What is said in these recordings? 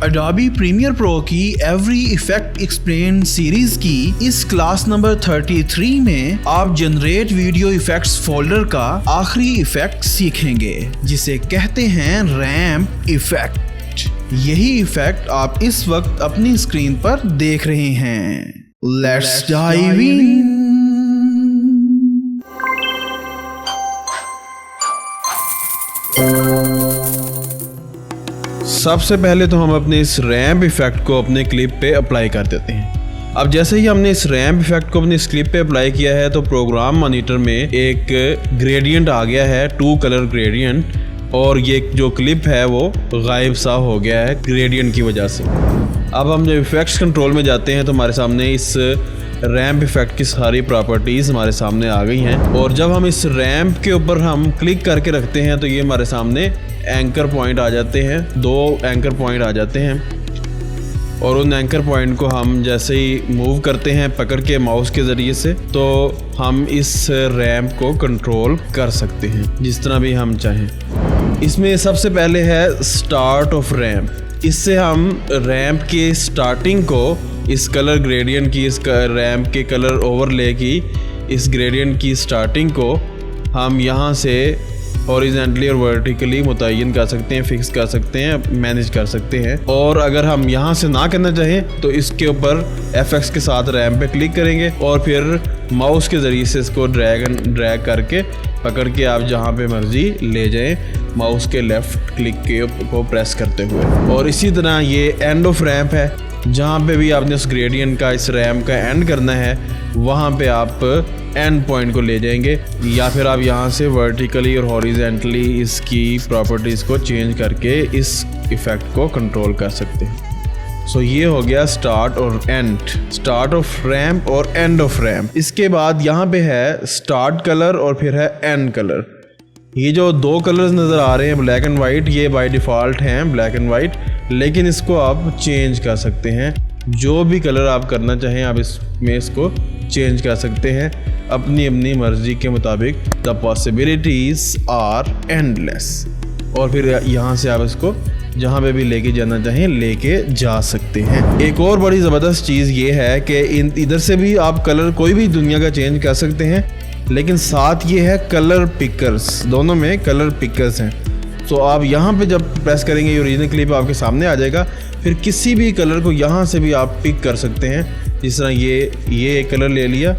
Adobe Premiere Pro की every effect explain series की इस क्लास नंबर 33 में आप जनरेट वीडियो इफेक्ट्स फोल्डर का आखिरी इफेक्ट सीखेंगे जिसे कहते हैं रैंप इफेक्ट। यही इफेक्ट आप इस वक्त अपनी स्क्रीन पर देख रहे हैं। Let's dive in. सबसे पहले तो हम अपने इस रैंप इफेक्ट को अपने क्लिप पे अप्लाई कर देते हैं। अब जैसे ही हमने इस रैंप इफेक्ट को अपनी इस क्लिप पे अप्लाई किया है तो प्रोग्राम मॉनिटर में एक ग्रेडियंट आ गया है, 2 कलर ग्रेडियंट, और ये जो क्लिप है वो गायब सा हो गया है ग्रेडियंट की वजह से। अब हम जब इफेक्ट्स कंट्रोल में जाते हैं तो हमारे सामने इस रैंप इफेक्ट की सारी प्रॉपर्टीज़ हमारे सामने आ गई हैं, और जब हम इस रैंप के ऊपर हम क्लिक करके रखते हैं तो ये हमारे सामने एंकर पॉइंट आ जाते हैं, 2 एंकर पॉइंट आ जाते हैं। और उन एंकर पॉइंट को हम जैसे ही मूव करते हैं पकड़ के माउस के ज़रिए से तो हम इस रैंप को कंट्रोल कर सकते हैं जिस तरह भी हम चाहें। इसमें सबसे पहले है स्टार्ट ऑफ रैंप। इससे हम रैंप के स्टार्टिंग को इस कलर ग्रेडियंट की, इस रैंप के कलर ओवरले की इस ग्रेडियंट की स्टार्टिंग को हम यहाँ से हॉरिजॉन्टली और वर्टिकली मुतय्यन कर सकते हैं, फिक्स कर सकते हैं, मैनेज कर सकते हैं। और अगर हम यहाँ से ना करना चाहें तो इसके ऊपर FX के साथ रैंप पे क्लिक करेंगे और फिर माउस के ज़रिए से इसको ड्रैग करके पकड़ के आप जहाँ पे मर्जी ले जाएं माउस के लेफ़्ट क्लिक के को प्रेस करते हुए। और इसी तरह ये एंड ऑफ रैंप है, जहाँ पे भी आपने उस ग्रेडियंट का, इस रैंप का एंड करना है वहाँ पे आप एंड पॉइंट को ले जाएंगे, या फिर आप यहाँ से वर्टिकली और हॉरिजॉन्टली इसकी प्रॉपर्टीज़ को चेंज करके इस इफ़ेक्ट को कंट्रोल कर सकते हैं। सो ये हो गया स्टार्ट और एंड, स्टार्ट ऑफ रैंप और एंड ऑफ रैंप। इसके बाद यहाँ पे है स्टार्ट कलर और फिर है एंड कलर। ये जो 2 कलर्स नज़र आ रहे हैं ब्लैक एंड वाइट, ये बाय डिफ़ॉल्ट हैं ब्लैक एंड वाइट, लेकिन इसको आप चेंज कर सकते हैं। जो भी कलर आप करना चाहें आप इसमें इसको चेंज कर सकते हैं अपनी अपनी मर्ज़ी के मुताबिक। The possibilities are endless. और फिर यहाँ से आप इसको जहाँ पे भी लेके जाना चाहें लेके जा सकते हैं। एक और बड़ी ज़बरदस्त चीज़ ये है कि इधर से भी आप कलर कोई भी दुनिया का चेंज कर सकते हैं, लेकिन साथ ये है कलर पिकर्स, दोनों में कलर पिकर्स हैं। तो आप यहाँ पे जब प्रेस करेंगे ये ओरिजिनल क्लिप आपके सामने आ जाएगा, फिर किसी भी कलर को यहाँ से भी आप पिक कर सकते हैं। जिस तरह ये एक कलर ले लिया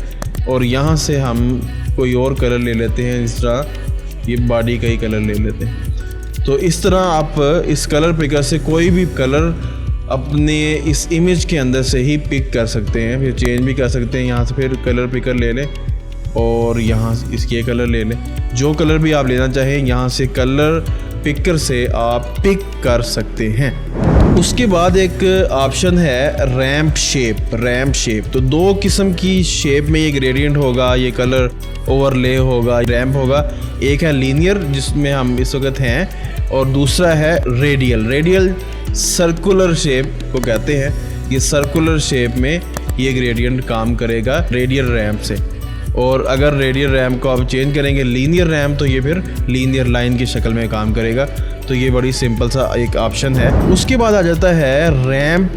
और यहाँ से हम कोई और कलर ले लेते हैं, जिस तरह ये बॉडी का ही कलर ले लेते हैं। तो इस तरह आप इस कलर पिकर से कोई भी कलर अपने इस इमेज के अंदर से ही पिक कर सकते हैं, फिर चेंज भी कर सकते हैं। यहाँ से फिर कलर पिकर ले लें और यहाँ इसके कलर ले लें, जो कलर भी आप लेना चाहें यहाँ से कलर पिकर से आप पिक कर सकते हैं। उसके बाद एक ऑप्शन है रैंप शेप। तो 2 किस्म की शेप में ये ग्रेडियंट होगा, ये कलर ओवरले होगा, रैंप होगा। एक है लीनियर जिसमें हम इस वक्त हैं, और दूसरा है रेडियल सर्कुलर शेप को कहते हैं। ये सर्कुलर शेप में ये ग्रेडियंट काम करेगा रेडियल रैंप से। और अगर रेडियल रैंप को आप चेंज करेंगे लीनियर रैंप तो ये फिर लीनियर लाइन की शक्ल में काम करेगा। तो ये बड़ी सिंपल सा एक ऑप्शन है। उसके बाद आ जाता है रैंप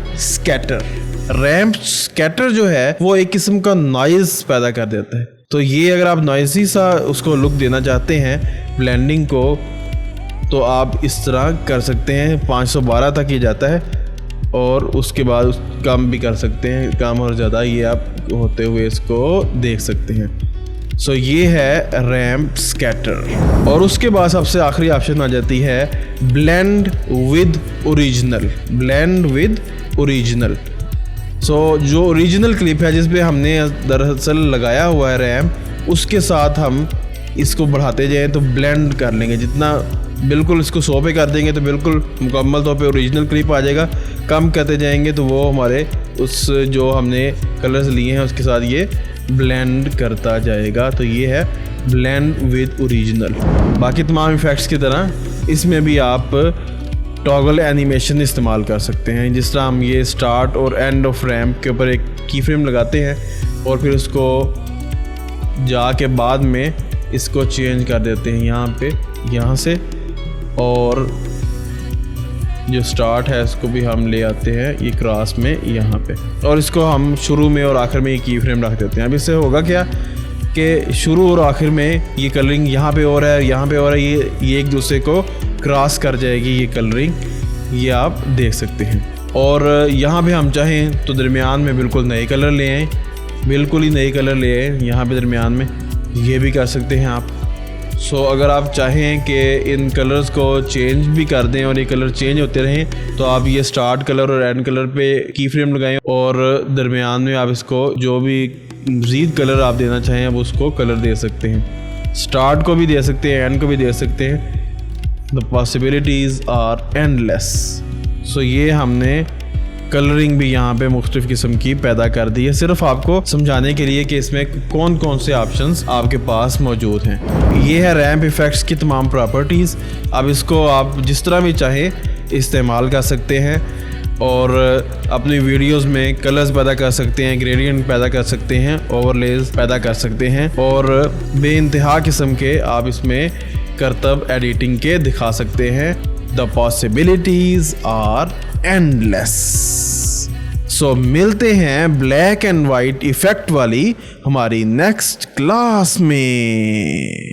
स्कैटर जो है वो एक किस्म का नॉइज़ पैदा कर देता है। तो ये अगर आप नॉइज़ी सा उसको लुक देना चाहते हैं ब्लेंडिंग को तो आप इस तरह कर सकते हैं। 512 तक ये जाता है और उसके बाद कम भी कर सकते हैं, कम और ज़्यादा ये आप होते हुए इसको देख सकते हैं। सो ये है रैंप स्कैटर। और उसके बाद सबसे आखिरी ऑप्शन आ जाती है ब्लेंड विद ओरिजिनल। सो जो ओरिजिनल क्लिप है जिस पे हमने दरअसल लगाया हुआ है रैंप, उसके साथ हम इसको बढ़ाते जाएं तो ब्लेंड कर लेंगे। जितना बिल्कुल इसको 100 पे कर देंगे तो बिल्कुल मुकम्मल तौर पे ओरिजिनल क्लिप आ जाएगा। कम करते जाएंगे तो वो हमारे उस जो हमने कलर्स लिए हैं उसके साथ ये ब्लेंड करता जाएगा। तो ये है ब्लेंड विद ओरिजिनल। बाकी तमाम इफेक्ट्स की तरह इसमें भी आप टॉगल एनिमेशन इस्तेमाल कर सकते हैं। जिस तरह हम ये स्टार्ट और एंड ऑफ रैंप के ऊपर एक की फ्रेम लगाते हैं और फिर उसको जाके बाद में इसको चेंज कर देते हैं यहाँ पे, यहाँ से, और जो स्टार्ट है इसको भी हम ले आते हैं ये क्रॉस में यहाँ पे, और इसको हम शुरू में और आखिर में ये की फ्रेम रख देते हैं। अब इससे होगा क्या कि शुरू और आखिर में ये कलरिंग यहाँ पे हो रहा है, यहाँ पे हो रहा है, ये एक दूसरे को क्रॉस कर जाएगी ये कलरिंग, ये आप देख सकते हैं। और यहाँ पे हम चाहें तो दरमियान में बिल्कुल नए कलर ले आएँ, बिल्कुल ही नए कलर ले आए यहाँ पे दरमियान में, ये भी कर सकते हैं आप। अगर आप चाहें कि इन कलर्स को चेंज भी कर दें और ये कलर चेंज होते रहें तो आप ये स्टार्ट कलर और एंड कलर पे की फ्रेम लगाएं और दरमियान में आप इसको जो भी मज़ीद कलर आप देना चाहें आप उसको कलर दे सकते हैं। स्टार्ट को भी दे सकते हैं, एंड को भी दे सकते हैं। The possibilities are endless. ये हमने कलरिंग भी यहाँ पे मुख्तलिफ किस्म की पैदा कर दी है, सिर्फ आपको समझाने के लिए कि इसमें कौन कौन से ऑप्शंस आपके पास मौजूद हैं। ये है रैंप इफ़ेक्ट्स की तमाम प्रॉपर्टीज़। अब इसको आप जिस तरह भी चाहें इस्तेमाल कर सकते हैं और अपनी वीडियोस में कलर्स पैदा कर सकते हैं, ग्रेडियंट पैदा कर सकते हैं, ओवरलेज पैदा कर सकते हैं और बेइंतहा किस्म के आप इसमें करतब एडिटिंग के दिखा सकते हैं। The possibilities are endless. मिलते हैं ब्लैक एंड वाइट इफेक्ट वाली हमारी नेक्स्ट क्लास में।